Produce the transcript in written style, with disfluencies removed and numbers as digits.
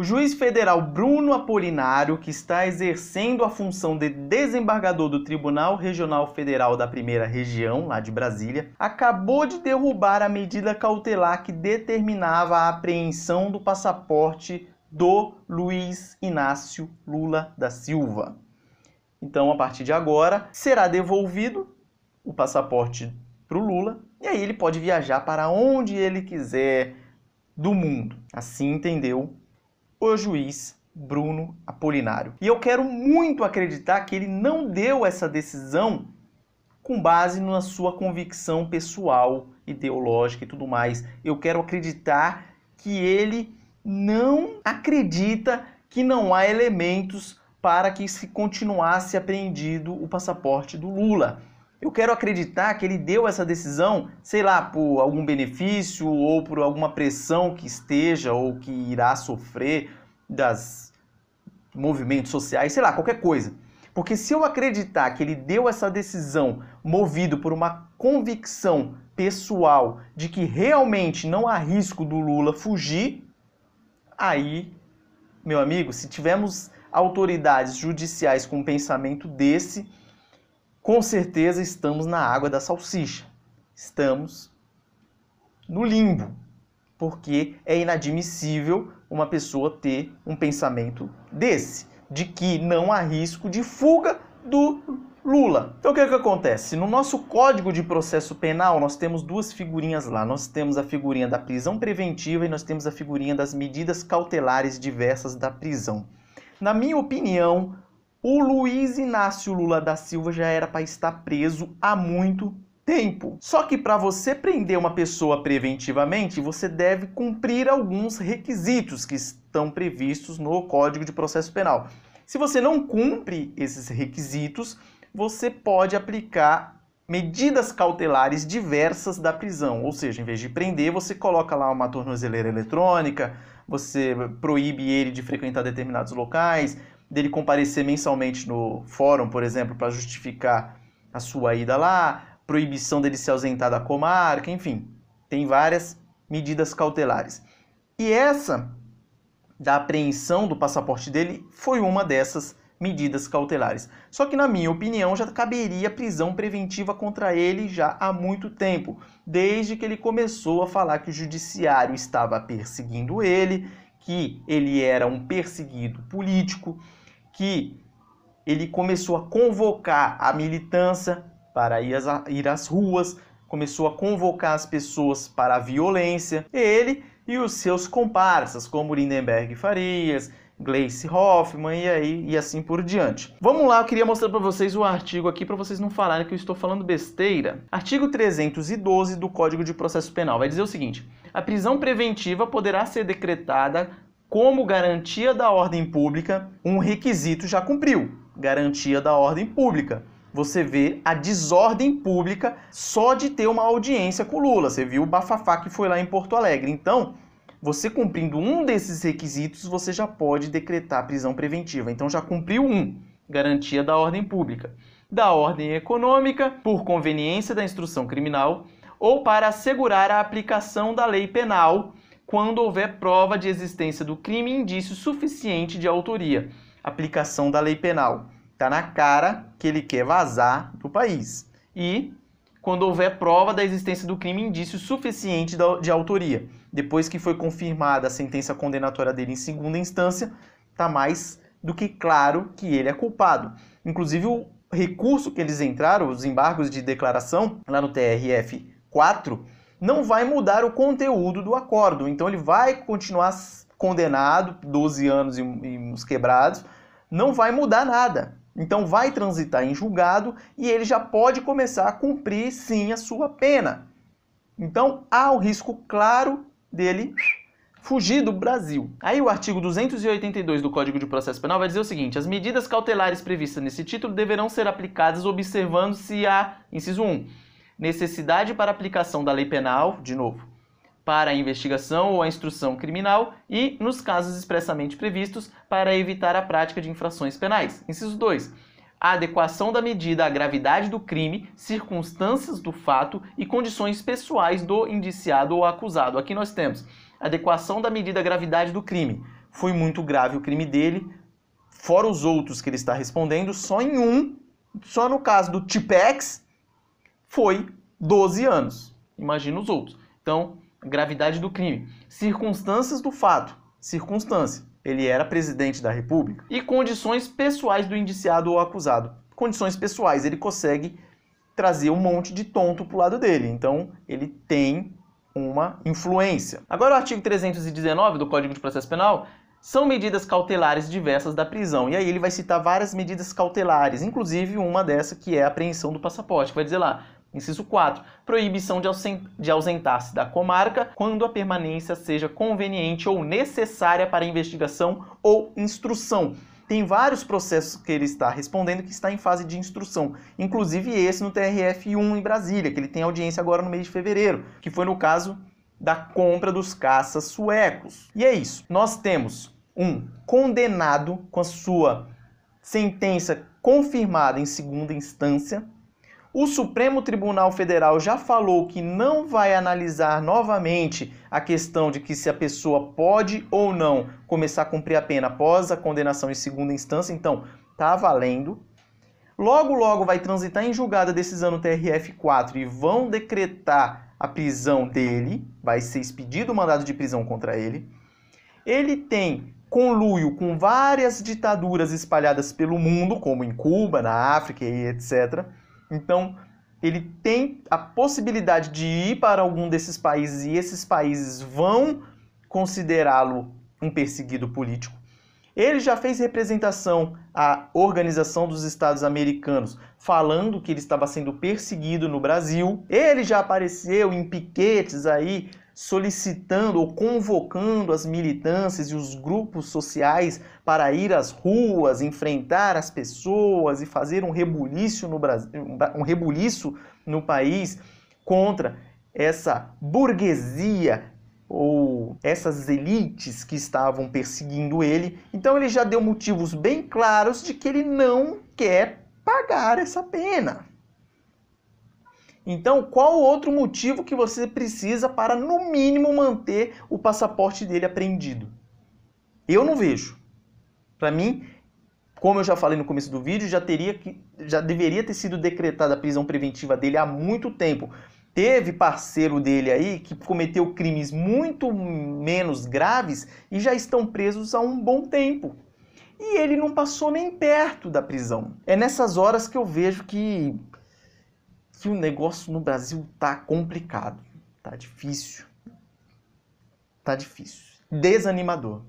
O juiz federal Bruno Apolinário, que está exercendo a função de desembargador do Tribunal Regional Federal da Primeira Região, lá de Brasília, acabou de derrubar a medida cautelar que determinava a apreensão do passaporte do Luiz Inácio Lula da Silva. Então, a partir de agora, será devolvido o passaporte para o Lula e aí ele pode viajar para onde ele quiser do mundo. Assim entendeu o juiz Bruno Apolinário. E eu quero muito acreditar que ele não deu essa decisão com base na sua convicção pessoal, ideológica e tudo mais. Eu quero acreditar que ele não acredita que não há elementos para que se continuasse apreendido o passaporte do Lula. Eu quero acreditar que ele deu essa decisão, sei lá, por algum benefício ou por alguma pressão que esteja ou que irá sofrer das movimentos sociais, sei lá, qualquer coisa. Porque se eu acreditar que ele deu essa decisão movido por uma convicção pessoal de que realmente não há risco do Lula fugir, aí, meu amigo, se tivermos autoridades judiciais com um pensamento desse, com certeza estamos na água da salsicha. Estamos no limbo, porque é inadmissível uma pessoa ter um pensamento desse, de que não há risco de fuga do Lula. Então o que é que acontece? No nosso Código de Processo Penal, nós temos duas figurinhas lá. Nós temos a figurinha da prisão preventiva e nós temos a figurinha das medidas cautelares diversas da prisão. Na minha opinião, o Luiz Inácio Lula da Silva já era para estar preso há muito tempo. Só que para você prender uma pessoa preventivamente, você deve cumprir alguns requisitos que estão previstos no Código de Processo Penal. Se você não cumpre esses requisitos, você pode aplicar medidas cautelares diversas da prisão. Ou seja, em vez de prender, você coloca lá uma tornozeleira eletrônica, você proíbe ele de frequentar determinados locais, dele comparecer mensalmente no fórum, por exemplo, para justificar a sua ida lá, proibição dele se ausentar da comarca, enfim, tem várias medidas cautelares. E essa da apreensão do passaporte dele foi uma dessas medidas cautelares. Só que, na minha opinião, já caberia prisão preventiva contra ele já há muito tempo, desde que ele começou a falar que o judiciário estava perseguindo ele, que ele era um perseguido político, que ele começou a convocar a militância para ir às ruas, começou a convocar as pessoas para a violência, ele e os seus comparsas, como Lindenberg Farias, Gleice Hoffmann e assim por diante. Vamos lá, eu queria mostrar para vocês o artigo aqui para vocês não falarem que eu estou falando besteira. Artigo 312 do Código de Processo Penal vai dizer o seguinte: a prisão preventiva poderá ser decretada como garantia da ordem pública. Um requisito já cumpriu, garantia da ordem pública. Você vê a desordem pública só de ter uma audiência com o Lula. Você viu o bafafá que foi lá em Porto Alegre. Então, você cumprindo um desses requisitos, você já pode decretar prisão preventiva. Então já cumpriu um, garantia da ordem pública. Da ordem econômica, por conveniência da instrução criminal, ou para assegurar a aplicação da lei penal, quando houver prova de existência do crime e indício suficiente de autoria. Aplicação da lei penal. Está na cara que ele quer vazar do país. E quando houver prova da existência do crime e indício suficiente de autoria. Depois que foi confirmada a sentença condenatória dele em segunda instância, está mais do que claro que ele é culpado. Inclusive, o recurso que eles entraram, os embargos de declaração, lá no TRF-4, não vai mudar o conteúdo do acordo. Então, ele vai continuar condenado, 12 anos e uns quebrados, não vai mudar nada. Então, vai transitar em julgado e ele já pode começar a cumprir, sim, a sua pena. Então, há o risco claro dele fugir do Brasil. Aí o artigo 282 do Código de Processo Penal vai dizer o seguinte: as medidas cautelares previstas nesse título deverão ser aplicadas observando-se a, inciso 1, necessidade para aplicação da lei penal, de novo, para a investigação ou a instrução criminal e, nos casos expressamente previstos, para evitar a prática de infrações penais. Inciso 2. A adequação da medida à gravidade do crime, circunstâncias do fato e condições pessoais do indiciado ou acusado. Aqui nós temos adequação da medida à gravidade do crime. foi muito grave o crime dele, fora os outros que ele está respondendo, só no caso do Tipex, foi 12 anos. Imagina os outros. Então, gravidade do crime. Circunstâncias do fato. Circunstância. Ele era presidente da República. E condições pessoais do indiciado ou acusado. Condições pessoais. Ele consegue trazer um monte de tonto pro lado dele. Então, ele tem uma influência. Agora, o artigo 319 do Código de Processo Penal são medidas cautelares diversas da prisão. E aí ele vai citar várias medidas cautelares, inclusive uma dessa que é a apreensão do passaporte, que vai dizer lá, inciso 4, proibição de ausentar-se da comarca quando a permanência seja conveniente ou necessária para investigação ou instrução. Tem vários processos que ele está respondendo que está em fase de instrução, inclusive esse no TRF1 em Brasília, que ele tem audiência agora no mês de fevereiro, que foi no caso da compra dos caças suecos. E é isso. Nós temos um condenado com a sua sentença confirmada em segunda instância. O Supremo Tribunal Federal já falou que não vai analisar novamente a questão de que se a pessoa pode ou não começar a cumprir a pena após a condenação em segunda instância. Então, tá valendo. Logo, logo vai transitar em julgado a decisão no TRF4 e vão decretar a prisão dele, vai ser expedido o mandado de prisão contra ele. Ele tem conluio com várias ditaduras espalhadas pelo mundo, como em Cuba, na África e etc. Então, ele tem a possibilidade de ir para algum desses países e esses países vão considerá-lo um perseguido político. Ele já fez representação à Organização dos Estados Americanos, falando que ele estava sendo perseguido no Brasil. Ele já apareceu em piquetes aí, solicitando ou convocando as militâncias e os grupos sociais para ir às ruas, enfrentar as pessoas e fazer um rebuliço no Brasil, um rebuliço no país contra essa burguesia ou essas elites que estavam perseguindo ele. Então ele já deu motivos bem claros de que ele não quer pagar essa pena. Então, qual outro motivo que você precisa para, no mínimo, manter o passaporte dele apreendido? Eu não vejo. Para mim, como eu já falei no começo do vídeo, já deveria ter sido decretada a prisão preventiva dele há muito tempo. Teve parceiro dele aí que cometeu crimes muito menos graves e já estão presos há um bom tempo. E ele não passou nem perto da prisão. É nessas horas que eu vejo que o negócio no Brasil tá complicado, tá difícil, desanimador.